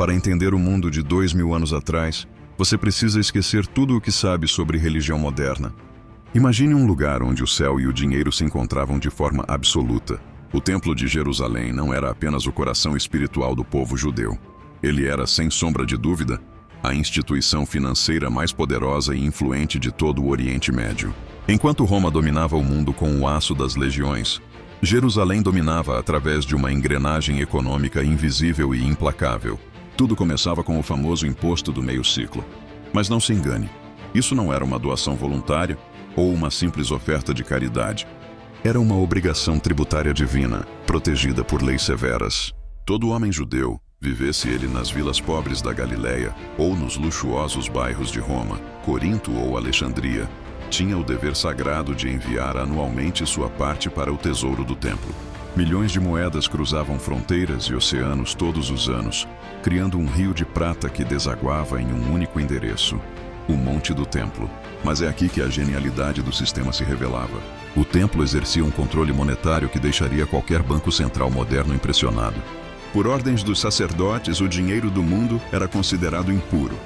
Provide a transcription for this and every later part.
Para entender o mundo de 2000 anos atrás, você precisa esquecer tudo o que sabe sobre religião moderna. Imagine um lugar onde o céu e o dinheiro se encontravam de forma absoluta. O Templo de Jerusalém não era apenas o coração espiritual do povo judeu. Ele era, sem sombra de dúvida, a instituição financeira mais poderosa e influente de todo o Oriente Médio. Enquanto Roma dominava o mundo com o aço das legiões, Jerusalém dominava através de uma engrenagem econômica invisível e implacável. Tudo começava com o famoso imposto do meio ciclo. Mas não se engane, isso não era uma doação voluntária ou uma simples oferta de caridade. Era uma obrigação tributária divina, protegida por leis severas. Todo homem judeu, vivesse ele nas vilas pobres da Galileia ou nos luxuosos bairros de Roma, Corinto ou Alexandria, tinha o dever sagrado de enviar anualmente sua parte para o tesouro do templo. Milhões de moedas cruzavam fronteiras e oceanos todos os anos, criando um rio de prata que desaguava em um único endereço, o Monte do Templo. Mas é aqui que a genialidade do sistema se revelava. O templo exercia um controle monetário que deixaria qualquer banco central moderno impressionado. Por ordens dos sacerdotes, o dinheiro do mundo era considerado impuro.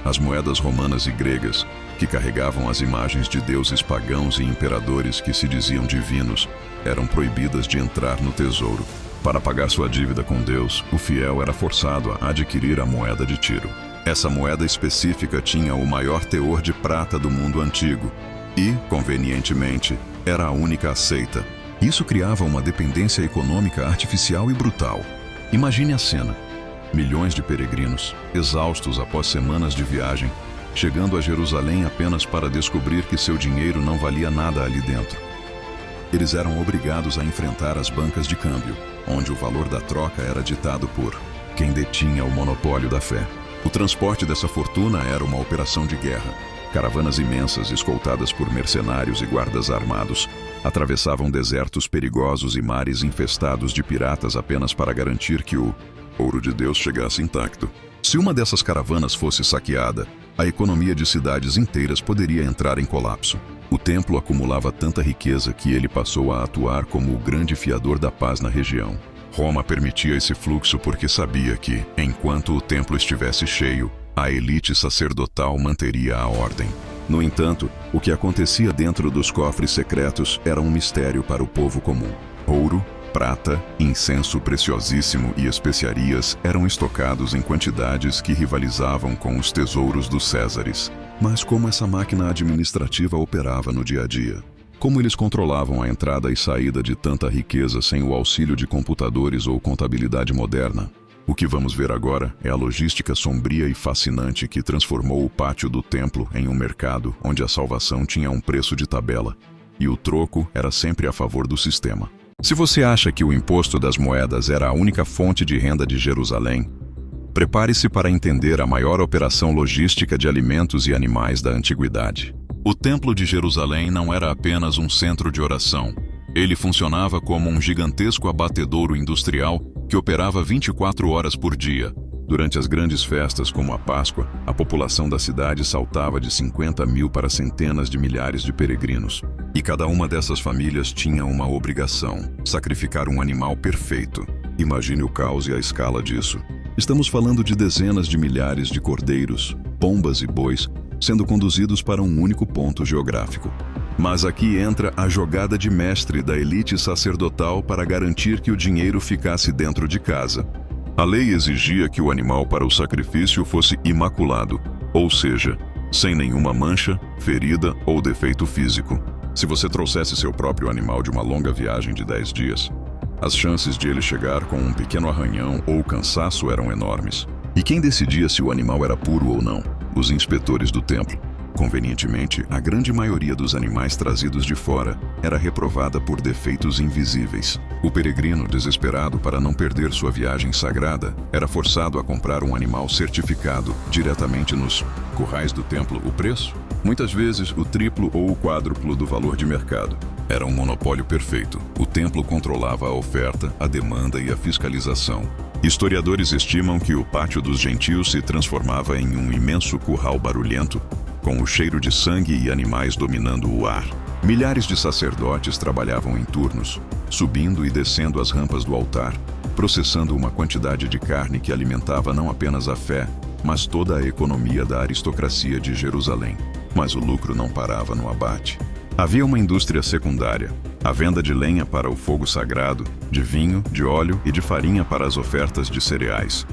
As moedas romanas e gregas, que carregavam as imagens de deuses pagãos e imperadores que se diziam divinos, eram proibidas de entrar no tesouro. Para pagar sua dívida com Deus, o fiel era forçado a adquirir a moeda de Tiro. Essa moeda específica tinha o maior teor de prata do mundo antigo e, convenientemente, era a única aceita. Isso criava uma dependência econômica artificial e brutal. Imagine a cena. Milhões de peregrinos, exaustos após semanas de viagem, chegando a Jerusalém apenas para descobrir que seu dinheiro não valia nada ali dentro. Eles eram obrigados a enfrentar as bancas de câmbio, onde o valor da troca era ditado por quem detinha o monopólio da fé. O transporte dessa fortuna era uma operação de guerra. Caravanas imensas, escoltadas por mercenários e guardas armados, atravessavam desertos perigosos e mares infestados de piratas apenas para garantir que o ouro de Deus chegasse intacto. Se uma dessas caravanas fosse saqueada, a economia de cidades inteiras poderia entrar em colapso. O templo acumulava tanta riqueza que ele passou a atuar como o grande fiador da paz na região. Roma permitia esse fluxo porque sabia que, enquanto o templo estivesse cheio, a elite sacerdotal manteria a ordem. No entanto, o que acontecia dentro dos cofres secretos era um mistério para o povo comum. Ouro, prata, incenso preciosíssimo e especiarias eram estocados em quantidades que rivalizavam com os tesouros dos Césares. Mas como essa máquina administrativa operava no dia a dia? Como eles controlavam a entrada e saída de tanta riqueza sem o auxílio de computadores ou contabilidade moderna? O que vamos ver agora é a logística sombria e fascinante que transformou o pátio do templo em um mercado onde a salvação tinha um preço de tabela e o troco era sempre a favor do sistema. Se você acha que o imposto das moedas era a única fonte de renda de Jerusalém, prepare-se para entender a maior operação logística de alimentos e animais da antiguidade. O Templo de Jerusalém não era apenas um centro de oração. Ele funcionava como um gigantesco abatedouro industrial que operava 24 horas por dia. Durante as grandes festas, como a Páscoa, a população da cidade saltava de 50 mil para centenas de milhares de peregrinos. E cada uma dessas famílias tinha uma obrigação: sacrificar um animal perfeito. Imagine o caos e a escala disso. Estamos falando de dezenas de milhares de cordeiros, pombas e bois sendo conduzidos para um único ponto geográfico. Mas aqui entra a jogada de mestre da elite sacerdotal para garantir que o dinheiro ficasse dentro de casa. A lei exigia que o animal para o sacrifício fosse imaculado, ou seja, sem nenhuma mancha, ferida ou defeito físico. Se você trouxesse seu próprio animal de uma longa viagem de 10 dias, as chances de ele chegar com um pequeno arranhão ou cansaço eram enormes. E quem decidia se o animal era puro ou não? Os inspetores do templo. Convenientemente, a grande maioria dos animais trazidos de fora era reprovada por defeitos invisíveis. O peregrino, desesperado para não perder sua viagem sagrada, era forçado a comprar um animal certificado diretamente nos currais do templo. O preço? Muitas vezes o triplo ou o quádruplo do valor de mercado. Era um monopólio perfeito. O templo controlava a oferta, a demanda e a fiscalização. Historiadores estimam que o pátio dos gentios se transformava em um imenso curral barulhento, com o cheiro de sangue e animais dominando o ar. Milhares de sacerdotes trabalhavam em turnos, subindo e descendo as rampas do altar, processando uma quantidade de carne que alimentava não apenas a fé, mas toda a economia da aristocracia de Jerusalém. Mas o lucro não parava no abate. Havia uma indústria secundária, a venda de lenha para o fogo sagrado, de vinho, de óleo e de farinha para as ofertas de cereais.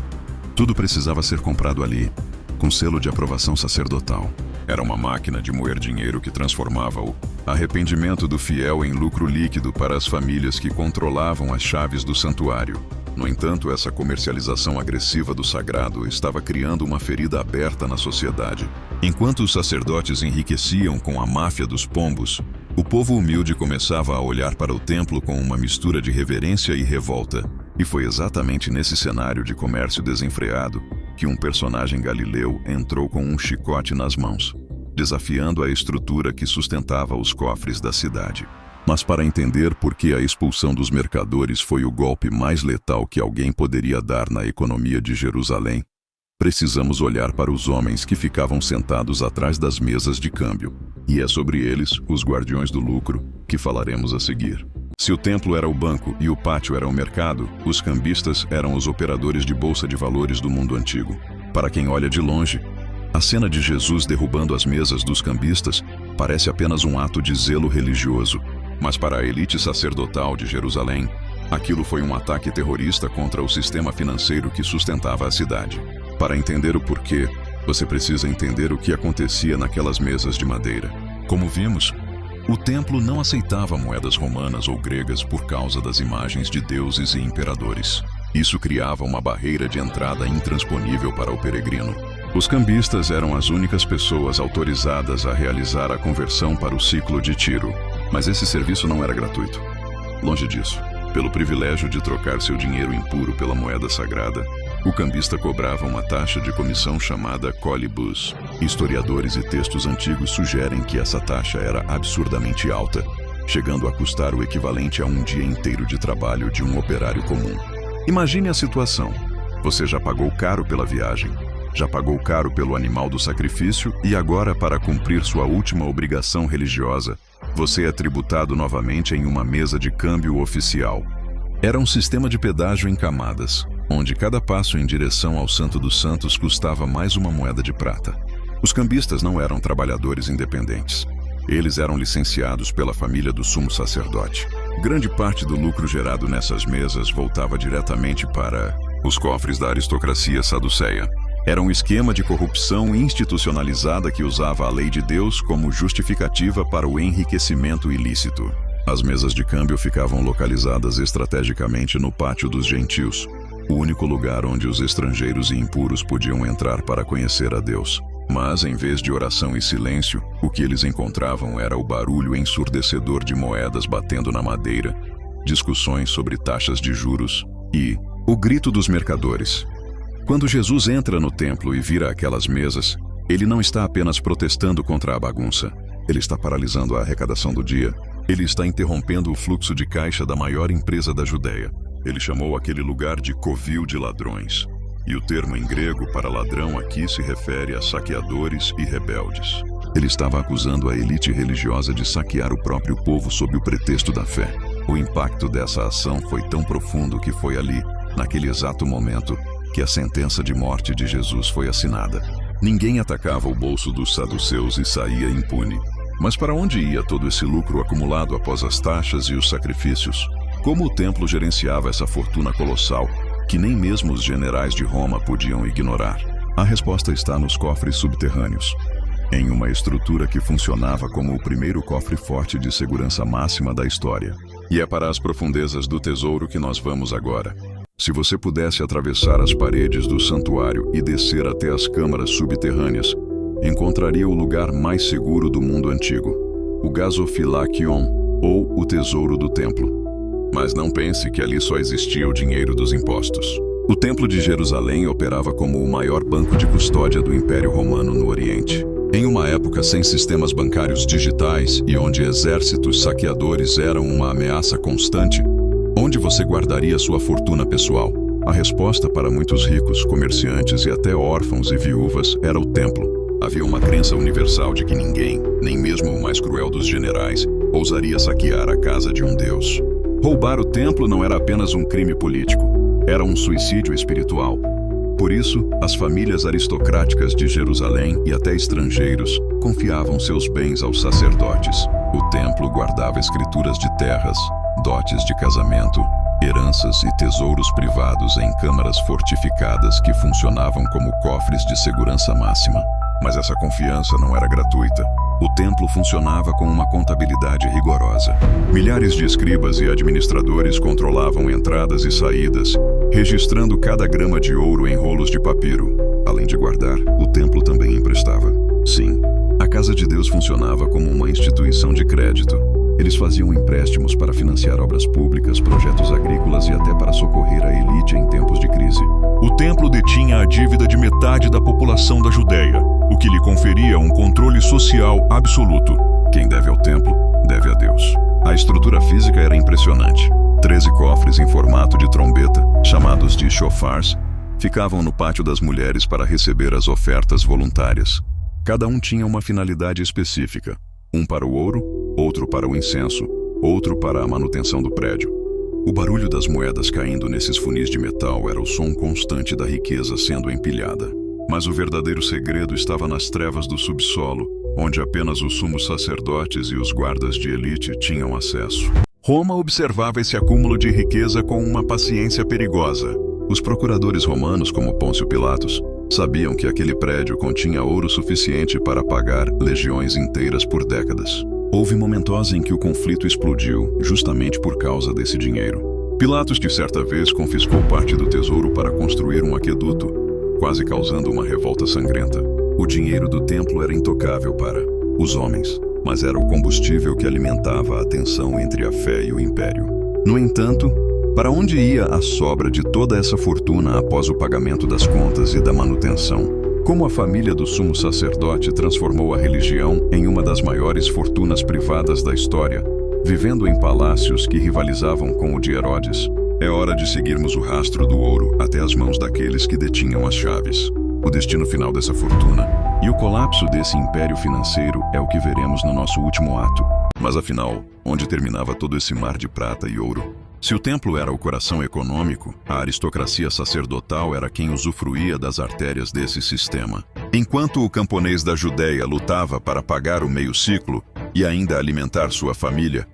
Tudo precisava ser comprado ali, com selo de aprovação sacerdotal. Era uma máquina de moer dinheiro que transformava o arrependimento do fiel em lucro líquido para as famílias que controlavam as chaves do santuário. No entanto, essa comercialização agressiva do sagrado estava criando uma ferida aberta na sociedade. Enquanto os sacerdotes enriqueciam com a máfia dos pombos, o povo humilde começava a olhar para o templo com uma mistura de reverência e revolta. E foi exatamente nesse cenário de comércio desenfreado que um personagem galileu entrou com um chicote nas mãos, desafiando a estrutura que sustentava os cofres da cidade. Mas para entender por que a expulsão dos mercadores foi o golpe mais letal que alguém poderia dar na economia de Jerusalém, precisamos olhar para os homens que ficavam sentados atrás das mesas de câmbio. E é sobre eles, os guardiões do lucro, que falaremos a seguir. Se o templo era o banco e o pátio era o mercado, os cambistas eram os operadores de bolsa de valores do mundo antigo. Para quem olha de longe, a cena de Jesus derrubando as mesas dos cambistas parece apenas um ato de zelo religioso. Mas para a elite sacerdotal de Jerusalém, aquilo foi um ataque terrorista contra o sistema financeiro que sustentava a cidade. Para entender o porquê, você precisa entender o que acontecia naquelas mesas de madeira. Como vimos, o templo não aceitava moedas romanas ou gregas por causa das imagens de deuses e imperadores. Isso criava uma barreira de entrada intransponível para o peregrino. Os cambistas eram as únicas pessoas autorizadas a realizar a conversão para o ciclo de Tiro. Mas esse serviço não era gratuito. Longe disso. Pelo privilégio de trocar seu dinheiro impuro pela moeda sagrada, o cambista cobrava uma taxa de comissão chamada colibus. Historiadores e textos antigos sugerem que essa taxa era absurdamente alta, chegando a custar o equivalente a um dia inteiro de trabalho de um operário comum. Imagine a situação. Você já pagou caro pela viagem, já pagou caro pelo animal do sacrifício e agora, para cumprir sua última obrigação religiosa, você é tributado novamente em uma mesa de câmbio oficial. Era um sistema de pedágio em camadas, onde cada passo em direção ao Santo dos Santos custava mais uma moeda de prata. Os cambistas não eram trabalhadores independentes. Eles eram licenciados pela família do sumo sacerdote. Grande parte do lucro gerado nessas mesas voltava diretamente para os cofres da aristocracia saduceia. Era um esquema de corrupção institucionalizada que usava a lei de Deus como justificativa para o enriquecimento ilícito. As mesas de câmbio ficavam localizadas estrategicamente no pátio dos gentios, o único lugar onde os estrangeiros e impuros podiam entrar para conhecer a Deus. Mas, em vez de oração e silêncio, o que eles encontravam era o barulho ensurdecedor de moedas batendo na madeira, discussões sobre taxas de juros e o grito dos mercadores. Quando Jesus entra no templo e vira aquelas mesas, ele não está apenas protestando contra a bagunça. Ele está paralisando a arrecadação do dia. Ele está interrompendo o fluxo de caixa da maior empresa da Judéia. Ele chamou aquele lugar de covil de ladrões. E o termo em grego para ladrão aqui se refere a saqueadores e rebeldes. Ele estava acusando a elite religiosa de saquear o próprio povo sob o pretexto da fé. O impacto dessa ação foi tão profundo que foi ali, naquele exato momento, que a sentença de morte de Jesus foi assinada. Ninguém atacava o bolso dos saduceus e saía impune. Mas para onde ia todo esse lucro acumulado após as taxas e os sacrifícios? Como o templo gerenciava essa fortuna colossal, que nem mesmo os generais de Roma podiam ignorar? A resposta está nos cofres subterrâneos, em uma estrutura que funcionava como o primeiro cofre forte de segurança máxima da história. E é para as profundezas do tesouro que nós vamos agora. Se você pudesse atravessar as paredes do santuário e descer até as câmaras subterrâneas, encontraria o lugar mais seguro do mundo antigo, o Gasofilakion, ou o tesouro do templo. Mas não pense que ali só existia o dinheiro dos impostos. O Templo de Jerusalém operava como o maior banco de custódia do Império Romano no Oriente. Em uma época sem sistemas bancários digitais e onde exércitos saqueadores eram uma ameaça constante, onde você guardaria sua fortuna pessoal? A resposta para muitos ricos, comerciantes e até órfãos e viúvas era o templo. Havia uma crença universal de que ninguém, nem mesmo o mais cruel dos generais, ousaria saquear a casa de um deus. Roubar o templo não era apenas um crime político. Era um suicídio espiritual. Por isso, as famílias aristocráticas de Jerusalém e até estrangeiros confiavam seus bens aos sacerdotes. O templo guardava escrituras de terras, dotes de casamento, heranças e tesouros privados em câmaras fortificadas que funcionavam como cofres de segurança máxima. Mas essa confiança não era gratuita. O templo funcionava com uma contabilidade rigorosa. Milhares de escribas e administradores controlavam entradas e saídas, registrando cada grama de ouro em rolos de papiro. Além de guardar, o templo também emprestava. Sim, a Casa de Deus funcionava como uma instituição de crédito. Eles faziam empréstimos para financiar obras públicas, projetos agrícolas e até para socorrer a elite em tempos de crise. O templo detinha a dívida de metade da população da Judéia, o que lhe conferia um controle social absoluto. Quem deve ao templo, deve a Deus. A estrutura física era impressionante. 13 cofres em formato de trombeta, chamados de shofars, ficavam no pátio das mulheres para receber as ofertas voluntárias. Cada um tinha uma finalidade específica. Um para o ouro, outro para o incenso, outro para a manutenção do prédio. O barulho das moedas caindo nesses funis de metal era o som constante da riqueza sendo empilhada. Mas o verdadeiro segredo estava nas trevas do subsolo, onde apenas os sumos sacerdotes e os guardas de elite tinham acesso. Roma observava esse acúmulo de riqueza com uma paciência perigosa. Os procuradores romanos, como Pôncio Pilatos, sabiam que aquele prédio continha ouro suficiente para pagar legiões inteiras por décadas. Houve momentos em que o conflito explodiu justamente por causa desse dinheiro. Pilatos, de certa vez, confiscou parte do tesouro para construir um aqueduto, quase causando uma revolta sangrenta. O dinheiro do templo era intocável para os homens, mas era o combustível que alimentava a tensão entre a fé e o império. No entanto, para onde ia a sobra de toda essa fortuna após o pagamento das contas e da manutenção? Como a família do sumo sacerdote transformou a religião em uma das maiores fortunas privadas da história, vivendo em palácios que rivalizavam com o de Herodes? É hora de seguirmos o rastro do ouro até as mãos daqueles que detinham as chaves. O destino final dessa fortuna e o colapso desse império financeiro é o que veremos no nosso último ato. Mas afinal, onde terminava todo esse mar de prata e ouro? Se o templo era o coração econômico, a aristocracia sacerdotal era quem usufruía das artérias desse sistema. Enquanto o camponês da Judéia lutava para pagar o meio ciclo e ainda alimentar sua família,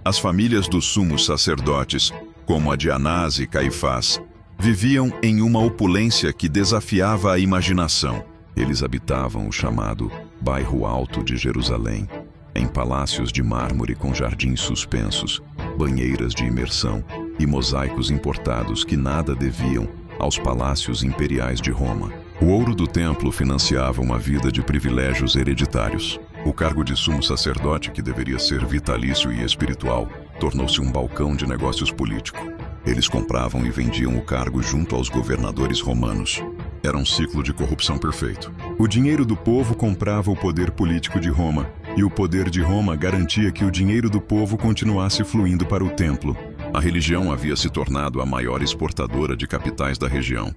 as famílias dos sumos sacerdotes, como a de Anás e Caifás, viviam em uma opulência que desafiava a imaginação. Eles habitavam o chamado Bairro Alto de Jerusalém, em palácios de mármore com jardins suspensos, banheiras de imersão e mosaicos importados que nada deviam aos palácios imperiais de Roma. O ouro do templo financiava uma vida de privilégios hereditários. O cargo de sumo sacerdote, que deveria ser vitalício e espiritual, tornou-se um balcão de negócios político. Eles compravam e vendiam o cargo junto aos governadores romanos. Era um ciclo de corrupção perfeito. O dinheiro do povo comprava o poder político de Roma, e o poder de Roma garantia que o dinheiro do povo continuasse fluindo para o templo. A religião havia se tornado a maior exportadora de capitais da região,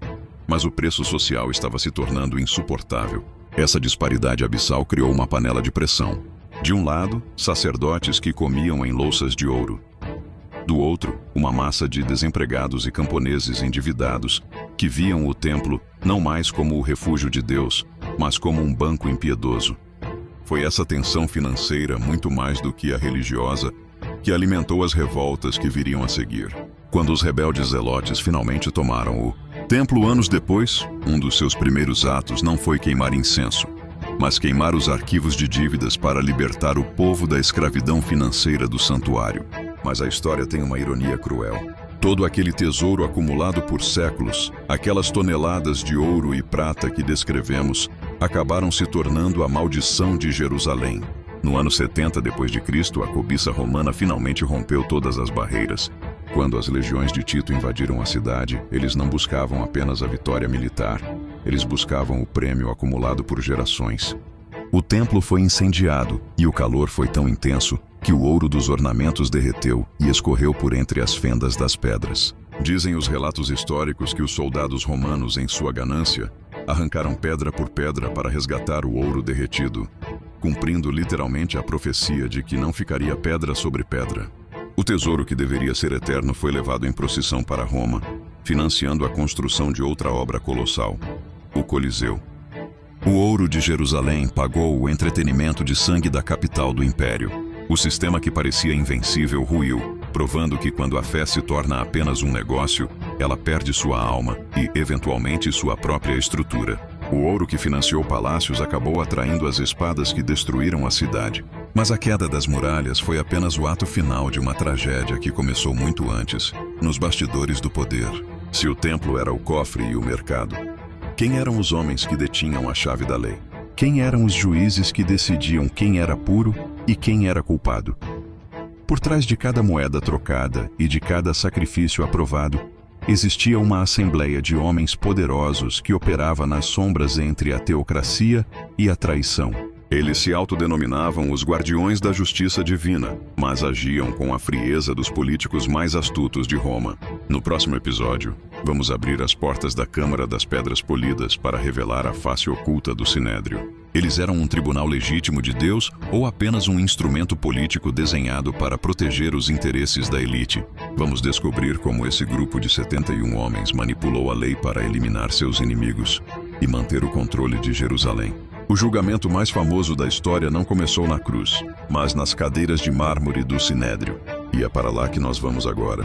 mas o preço social estava se tornando insuportável. Essa disparidade abissal criou uma panela de pressão. De um lado, sacerdotes que comiam em louças de ouro. Do outro, uma massa de desempregados e camponeses endividados que viam o templo não mais como o refúgio de Deus, mas como um banco impiedoso. Foi essa tensão financeira, muito mais do que a religiosa, que alimentou as revoltas que viriam a seguir. Quando os rebeldes zelotes finalmente tomaram o templo anos depois, um dos seus primeiros atos não foi queimar incenso, mas queimar os arquivos de dívidas para libertar o povo da escravidão financeira do santuário. Mas a história tem uma ironia cruel. Todo aquele tesouro acumulado por séculos, aquelas toneladas de ouro e prata que descrevemos, acabaram se tornando a maldição de Jerusalém. No ano 70 d.C., a cobiça romana finalmente rompeu todas as barreiras. Quando as legiões de Tito invadiram a cidade, eles não buscavam apenas a vitória militar, eles buscavam o prêmio acumulado por gerações. O templo foi incendiado e o calor foi tão intenso que o ouro dos ornamentos derreteu e escorreu por entre as fendas das pedras. Dizem os relatos históricos que os soldados romanos, em sua ganância, arrancaram pedra por pedra para resgatar o ouro derretido, cumprindo literalmente a profecia de que não ficaria pedra sobre pedra. O tesouro que deveria ser eterno foi levado em procissão para Roma, financiando a construção de outra obra colossal, o Coliseu. O ouro de Jerusalém pagou o entretenimento de sangue da capital do império. O sistema que parecia invencível ruiu, provando que quando a fé se torna apenas um negócio, ela perde sua alma e, eventualmente, sua própria estrutura. O ouro que financiou palácios acabou atraindo as espadas que destruíram a cidade. Mas a queda das muralhas foi apenas o ato final de uma tragédia que começou muito antes, nos bastidores do poder. Se o templo era o cofre e o mercado, quem eram os homens que detinham a chave da lei? Quem eram os juízes que decidiam quem era puro e quem era culpado? Por trás de cada moeda trocada e de cada sacrifício aprovado, existia uma assembleia de homens poderosos que operava nas sombras entre a teocracia e a traição. Eles se autodenominavam os guardiões da justiça divina, mas agiam com a frieza dos políticos mais astutos de Roma. No próximo episódio, vamos abrir as portas da Câmara das Pedras Polidas para revelar a face oculta do Sinédrio. Eles eram um tribunal legítimo de Deus ou apenas um instrumento político desenhado para proteger os interesses da elite? Vamos descobrir como esse grupo de 71 homens manipulou a lei para eliminar seus inimigos e manter o controle de Jerusalém. O julgamento mais famoso da história não começou na cruz, mas nas cadeiras de mármore do Sinédrio. E é para lá que nós vamos agora.